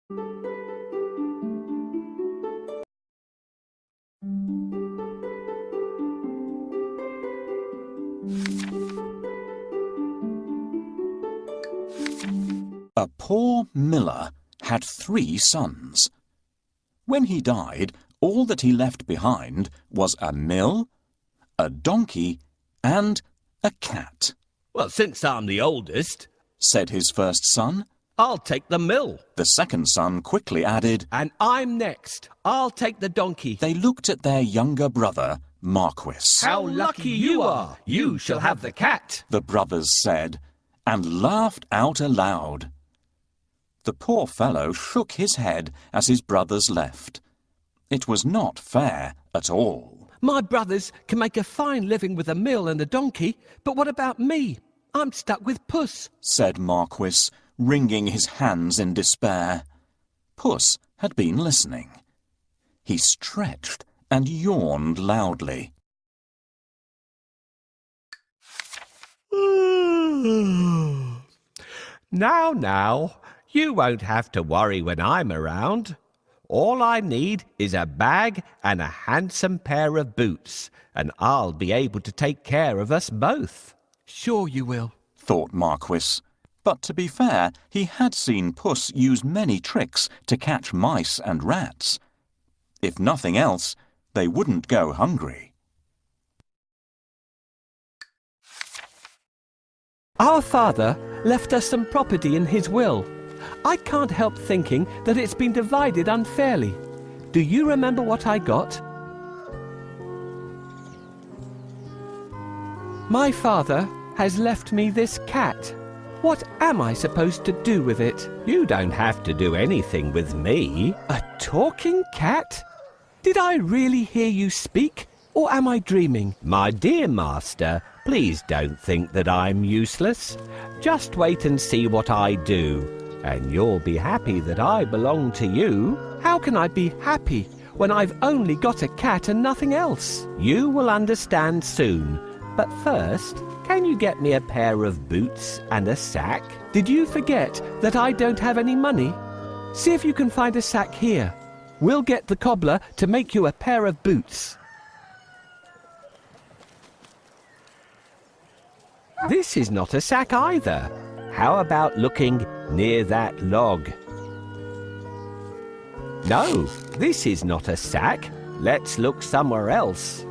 A poor miller had 3 sons. When he died, all that he left behind was a mill, a donkey, and a cat. "Well, since I'm the oldest," said his first son. "I'll take the mill." The second son quickly added, "And I'm next. I'll take the donkey." They looked at their younger brother, Marquis. "How lucky you are! You shall have the cat," the brothers said, and laughed out aloud. The poor fellow shook his head as his brothers left. It was not fair at all. "My brothers can make a fine living with a mill and a donkey, but what about me? I'm stuck with Puss," said Marquis, wringing his hands in despair. Puss had been listening. He stretched and yawned loudly. Now, you won't have to worry when I'm around. All I need is a bag and a handsome pair of boots, and I'll be able to take care of us both." "Sure you will," thought Marquis. But to be fair, he had seen Puss use many tricks to catch mice and rats. If nothing else, they wouldn't go hungry. "Our father left us some property in his will. I can't help thinking that it's been divided unfairly. Do you remember what I got?" "My father has left me this cat. What am I supposed to do with it?" "You don't have to do anything with me." "A talking cat? Did I really hear you speak, or am I dreaming?" "My dear master, please don't think that I'm useless. Just wait and see what I do, and you'll be happy that I belong to you." "How can I be happy when I've only got a cat and nothing else?" "You will understand soon. But first, can you get me a pair of boots and a sack?" "Did you forget that I don't have any money? See if you can find a sack here. We'll get the cobbler to make you a pair of boots." This is not a sack either. How about looking near that log? No, this is not a sack. Let's look somewhere else.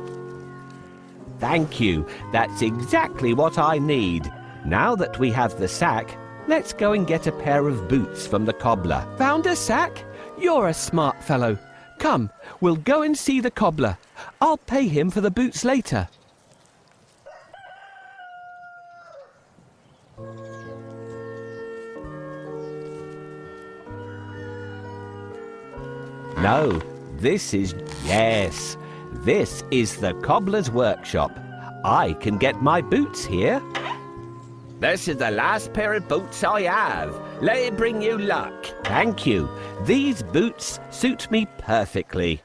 Thank you. That's exactly what I need. Now that we have the sack, let's go and get a pair of boots from the cobbler. Found a sack? You're a smart fellow. Come, we'll go and see the cobbler. I'll pay him for the boots later. No, this is... Yes, this is the cobbler's workshop. I can get my boots here. This is the last pair of boots I have. Let it bring you luck. Thank you. These boots suit me perfectly.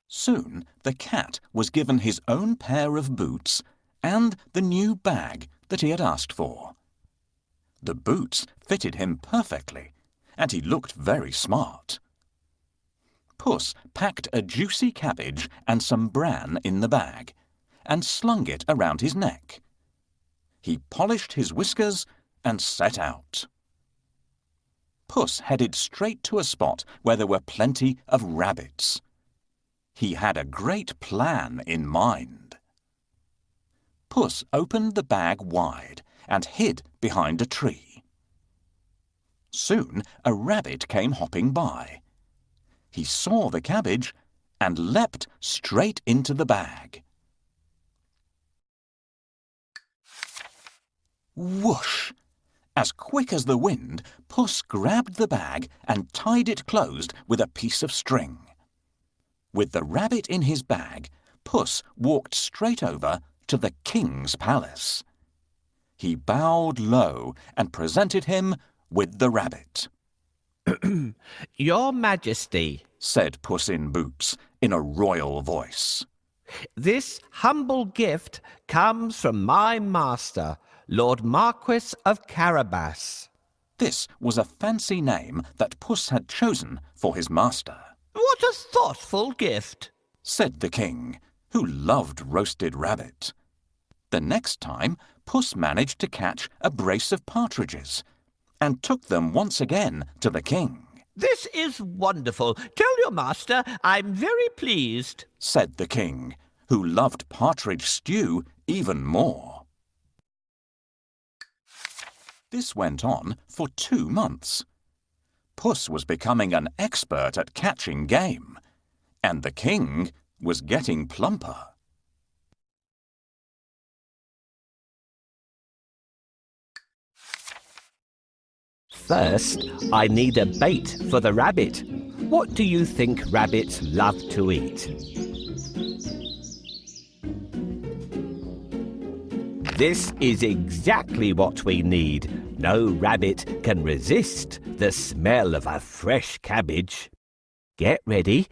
Soon the cat was given his own pair of boots and the new bag that he had asked for. The boots fitted him perfectly, and he looked very smart. Puss packed a juicy cabbage and some bran in the bag, and slung it around his neck. He polished his whiskers and set out. Puss headed straight to a spot where there were plenty of rabbits. He had a great plan in mind. Puss opened the bag wide and hid behind a tree. Soon a rabbit came hopping by. He saw the cabbage and leapt straight into the bag. Whoosh! As quick as the wind, Puss grabbed the bag and tied it closed with a piece of string. With the rabbit in his bag, Puss walked straight over to the king's palace. He bowed low and presented him with the rabbit. Your Majesty, said Puss in Boots in a royal voice. This humble gift comes from my master, Lord Marquis of Carabas. This was a fancy name that Puss had chosen for his master. What a thoughtful gift, said the king, who loved roasted rabbit. The next time, Puss managed to catch a brace of partridges and took them once again to the king. This is wonderful. Tell your master I'm very pleased, said the king, who loved partridge stew even more. This went on for 2 months. Puss was becoming an expert at catching game, and the king was getting plumper. First, I need a bait for the rabbit. What do you think rabbits love to eat? This is exactly what we need. No rabbit can resist the smell of a fresh cabbage. Get ready.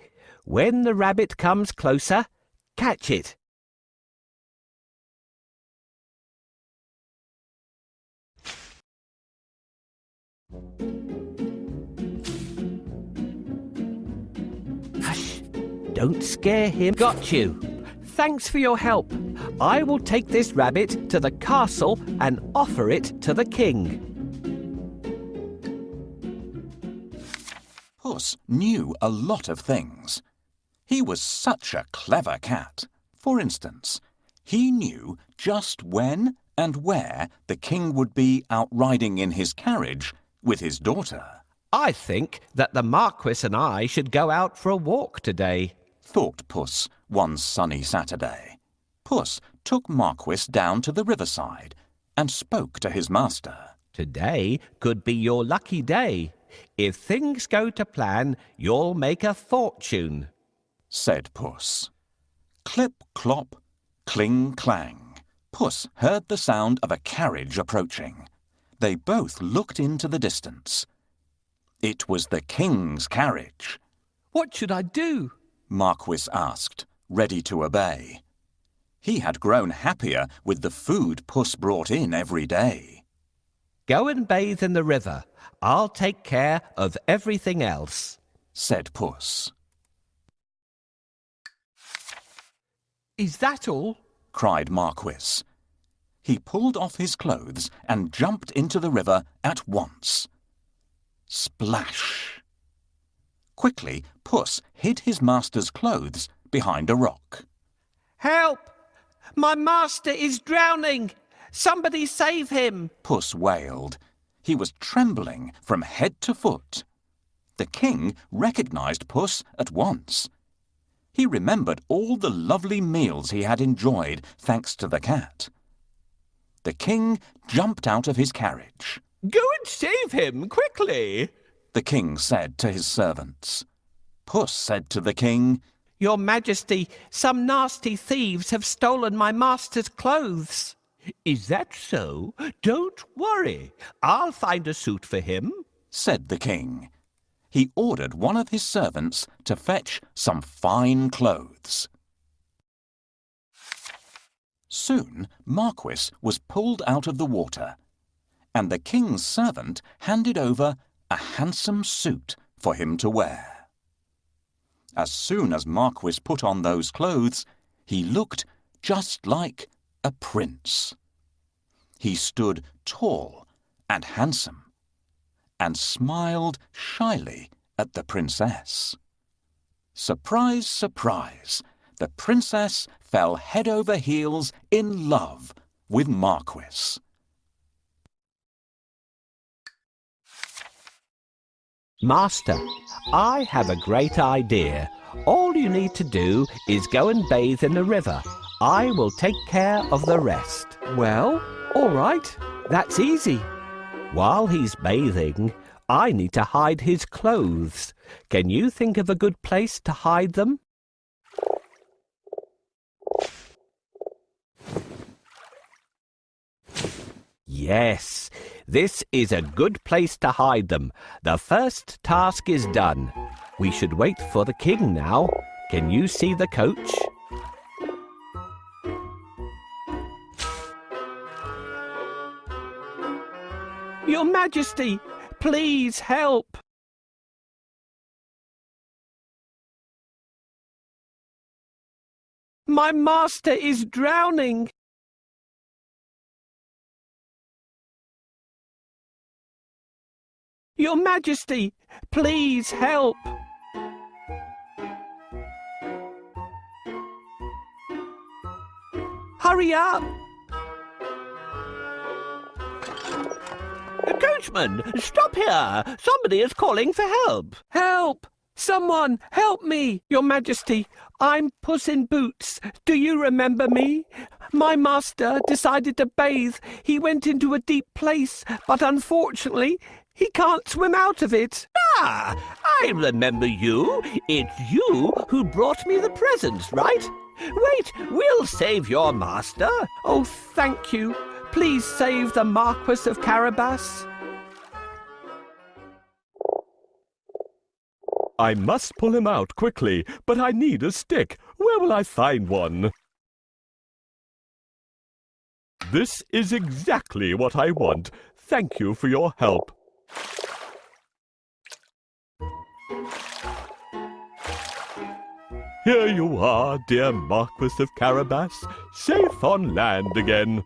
When the rabbit comes closer, catch it. Hush! Don't scare him. Got you. Thanks for your help. I will take this rabbit to the castle and offer it to the king. Puss knew a lot of things. He was such a clever cat. For instance, he knew just when and where the king would be out riding in his carriage with his daughter. I think that the Marquis and I should go out for a walk today, thought Puss one sunny Saturday. Puss took Marquis down to the riverside and spoke to his master. Today could be your lucky day. If things go to plan, you'll make a fortune, said Puss. Clip, clop, cling, clang. Puss heard the sound of a carriage approaching. They both looked into the distance. It was the king's carriage. What should I do? Marquis asked, ready to obey. He had grown happier with the food Puss brought in every day. Go and bathe in the river. I'll take care of everything else, said Puss. Is that all? Cried Marquis. He pulled off his clothes and jumped into the river at once. Splash! Quickly, Puss hid his master's clothes behind a rock. Help! My master is drowning! Somebody save him! Puss wailed. He was trembling from head to foot. The king recognized Puss at once. He remembered all the lovely meals he had enjoyed thanks to the cat. The king jumped out of his carriage. Go and save him, quickly, the king said to his servants. Puss said to the king, Your Majesty, some nasty thieves have stolen my master's clothes. Is that so? Don't worry. I'll find a suit for him, said the king. He ordered one of his servants to fetch some fine clothes. Soon Marquis was pulled out of the water, and the king's servant handed over a handsome suit for him to wear. As soon as Marquis put on those clothes, he looked just like a prince. He stood tall and handsome, and smiled shyly at the princess. Surprise, surprise, the princess fell head over heels in love with Marquis. Master, I have a great idea. All you need to do is go and bathe in the river. I will take care of the rest. Well, all right. That's easy. While he's bathing, I need to hide his clothes. Can you think of a good place to hide them? Yes, this is a good place to hide them. The first task is done. We should wait for the king now. Can you see the coach? Your Majesty, please help! My master is drowning! Your Majesty, please help! Hurry up! Coachman, stop here! Somebody is calling for help! Help! Someone, help me! Your Majesty, I'm Puss in Boots. Do you remember me? My master decided to bathe. He went into a deep place, but unfortunately, he can't swim out of it. Ah, I remember you. It's you who brought me the presents, right? Wait, we'll save your master. Oh, thank you. Please save the Marquis of Carabas. I must pull him out quickly, but I need a stick. Where will I find one? This is exactly what I want. Thank you for your help. Here you are, dear Marquis of Carabas, safe on land again.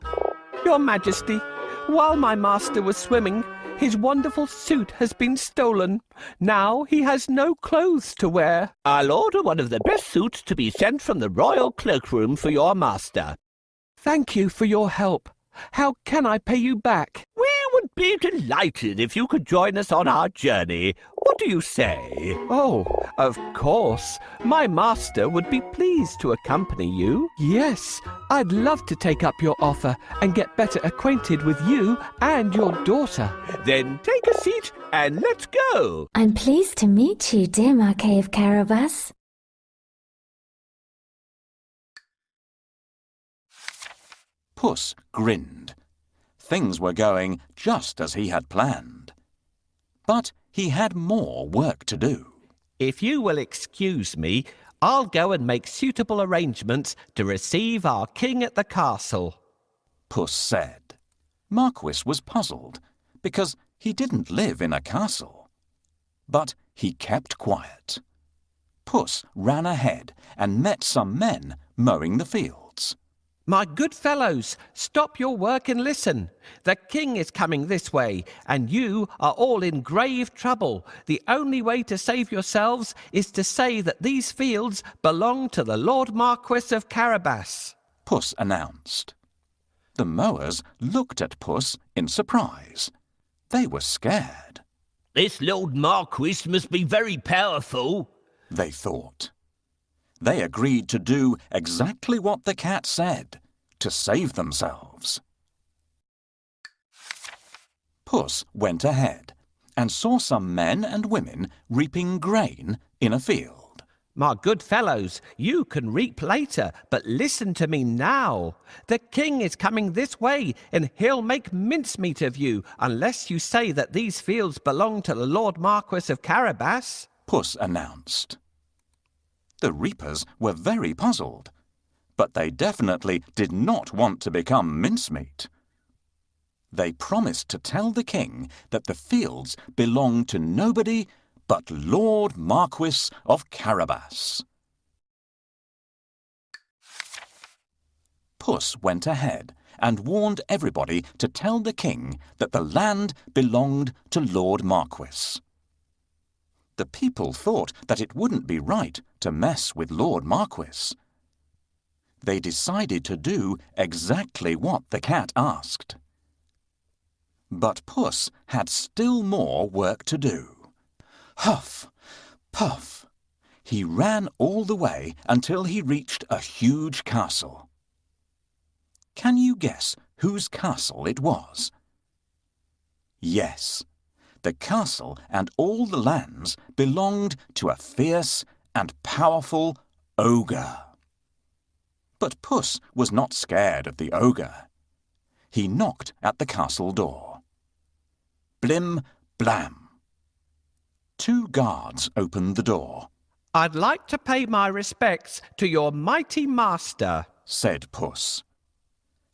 Your Majesty, while my master was swimming, his wonderful suit has been stolen. Now he has no clothes to wear. I'll order one of the best suits to be sent from the royal cloakroom for your master. Thank you for your help. How can I pay you back? We would be delighted if you could join us on our journey. What do you say? Oh, of course. My master would be pleased to accompany you. Yes, I'd love to take up your offer and get better acquainted with you and your daughter. Then take a seat and let's go. I'm pleased to meet you, dear Marquis of Carabas. Puss grinned. Things were going just as he had planned. But he had more work to do. If you will excuse me, I'll go and make suitable arrangements to receive our king at the castle. Puss said. Marquis was puzzled because he didn't live in a castle. But he kept quiet. Puss ran ahead and met some men mowing the fields. My good fellows, stop your work and listen. The king is coming this way, and you are all in grave trouble. The only way to save yourselves is to say that these fields belong to the Lord Marquis of Carabas. Puss announced. The mowers looked at Puss in surprise. They were scared. This Lord Marquis must be very powerful, they thought. They agreed to do exactly what the cat said, to save themselves. Puss went ahead and saw some men and women reaping grain in a field. My good fellows, you can reap later, but listen to me now. The king is coming this way, and he'll make mincemeat of you unless you say that these fields belong to the Lord Marquis of Carabas, Puss announced. The reapers were very puzzled, but they definitely did not want to become mincemeat. They promised to tell the king that the fields belonged to nobody but Lord Marquis of Carabas. Puss went ahead and warned everybody to tell the king that the land belonged to Lord Marquis. The people thought that it wouldn't be right to mess with Lord Marquis. They decided to do exactly what the cat asked. But Puss had still more work to do. Huff, puff. He ran all the way until he reached a huge castle. Can you guess whose castle it was? Yes. The castle and all the lands belonged to a fierce and powerful ogre. But Puss was not scared of the ogre. He knocked at the castle door. Blim, blam. 2 guards opened the door. I'd like to pay my respects to your mighty master, said Puss.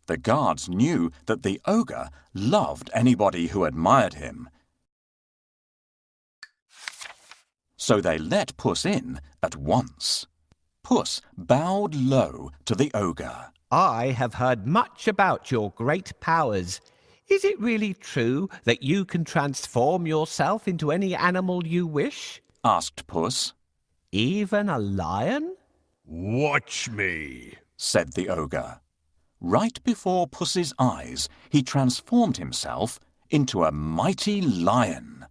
The guards knew that the ogre loved anybody who admired him. So they let Puss in at once. Puss bowed low to the ogre. I have heard much about your great powers. Is it really true that you can transform yourself into any animal you wish? Asked Puss. Even a lion? Watch me, Said the ogre. Right before Puss's eyes, he transformed himself into a mighty lion.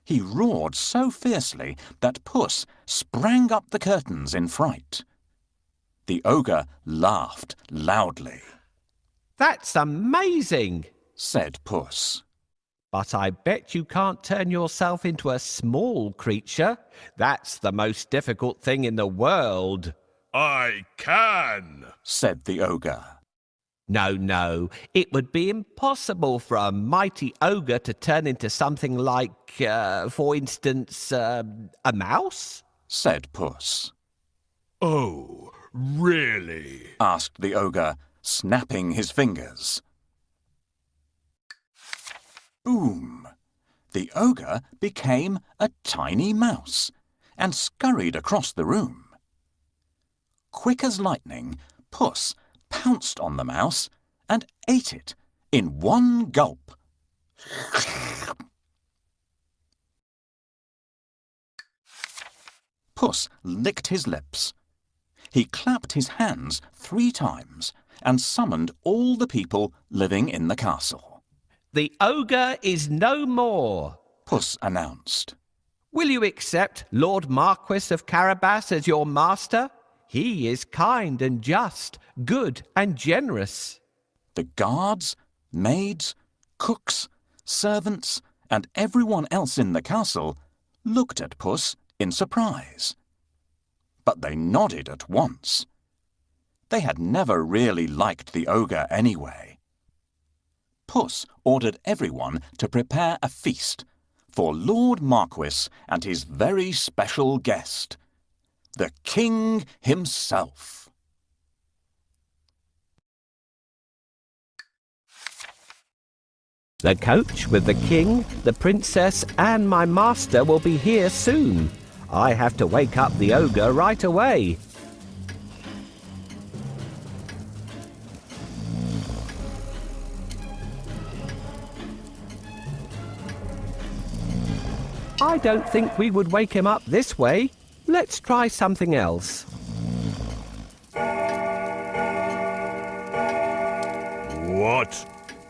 He roared so fiercely that Puss sprang up the curtains in fright. The ogre laughed loudly. That's amazing, Said Puss. but I bet you can't turn yourself into a small creature. That's the most difficult thing in the world. I can. Said the ogre. No, it would be impossible for a mighty ogre to turn into something like, for instance, a mouse? Said Puss. Oh, really? Asked the ogre, snapping his fingers. Boom! The ogre became a tiny mouse and scurried across the room. Quick as lightning, Puss pounced on the mouse and ate it in one gulp. Puss licked his lips. He clapped his hands 3 times and summoned all the people living in the castle. The ogre is no more. Puss announced. Will you accept Lord Marquis of Carabas as your master? He is kind and just, good and generous. The guards, maids, cooks, servants, and everyone else in the castle looked at Puss in surprise. But they nodded at once. They had never really liked the ogre anyway. Puss ordered everyone to prepare a feast for Lord Marquis and his very special guest, the king himself. The coach with the king, the princess, and my master will be here soon. I have to wake up the ogre right away. I don't think we would wake him up this way. Let's try something else. What?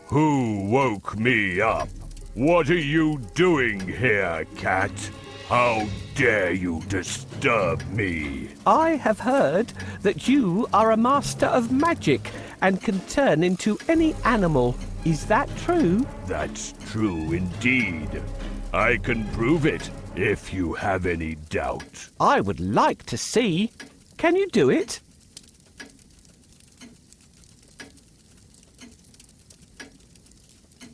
Who woke me up? What are you doing here, cat? How dare you disturb me? I have heard that you are a master of magic and can turn into any animal. Is that true? That's true indeed. I can prove it if you have any doubt. I would like to see. Can you do it?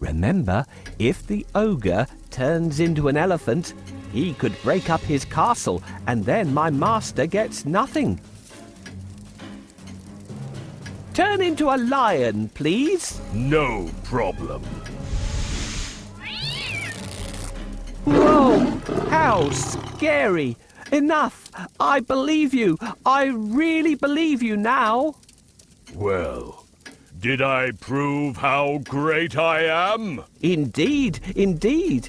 Remember, if the ogre turns into an elephant, he could break up his castle, and then my master gets nothing. Turn into a lion, please. No problem. Whoa! How scary! Enough! I believe you! I really believe you now! Well, did I prove how great I am? Indeed, indeed.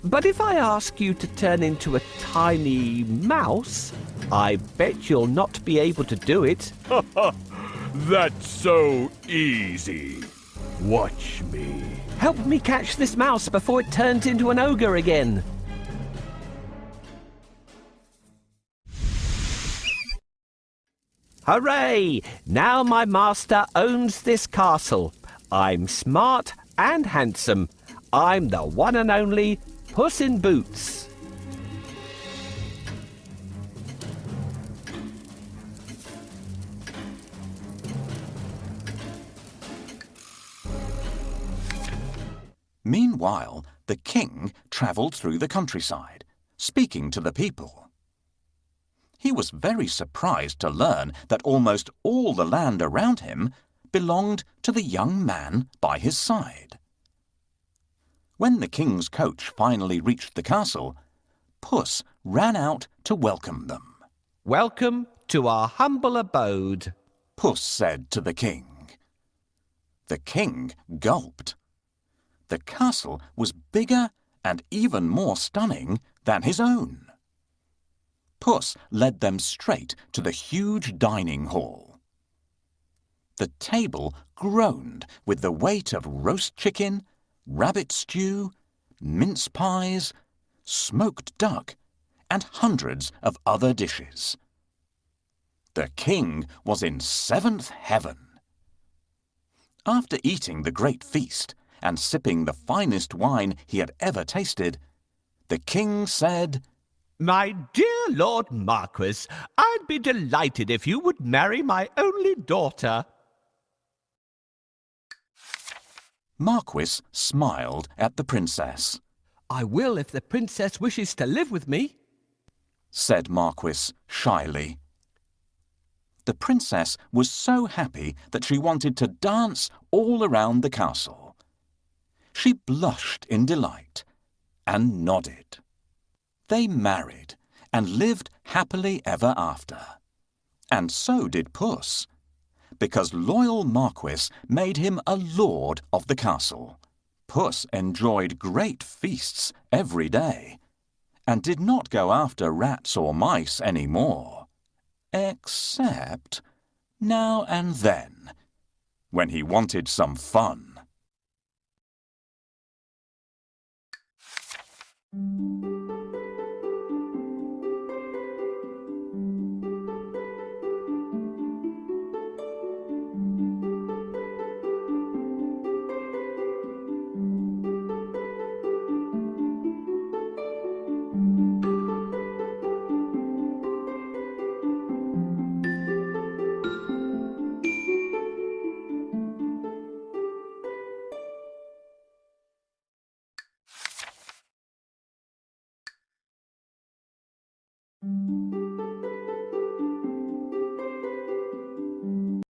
But if I ask you to turn into a tiny mouse, I bet you'll not be able to do it. That's so easy. Watch me. Help me catch this mouse before it turns into an ogre again. Hooray! Now my master owns this castle. I'm smart and handsome. I'm the one and only Puss in Boots. Meanwhile, the king travelled through the countryside, speaking to the people. He was very surprised to learn that almost all the land around him belonged to the young man by his side. When the king's coach finally reached the castle, Puss ran out to welcome them. Welcome to our humble abode, Puss said to the king. The king gulped. The castle was bigger and even more stunning than his own. Puss led them straight to the huge dining hall. The table groaned with the weight of roast chicken, rabbit stew, mince pies, smoked duck, and hundreds of other dishes. The king was in seventh heaven. After eating the great feast and sipping the finest wine he had ever tasted, the king said, My dear Lord Marquis, I'd be delighted if you would marry my only daughter. Marquis smiled at the princess. I will if the princess wishes to live with me, said Marquis shyly. The princess was so happy that she wanted to dance all around the castle. She blushed in delight and nodded. They married and lived happily ever after. And so did Puss, because loyal Marquis made him a lord of the castle. Puss enjoyed great feasts every day and did not go after rats or mice any more, except now and then, when he wanted some fun.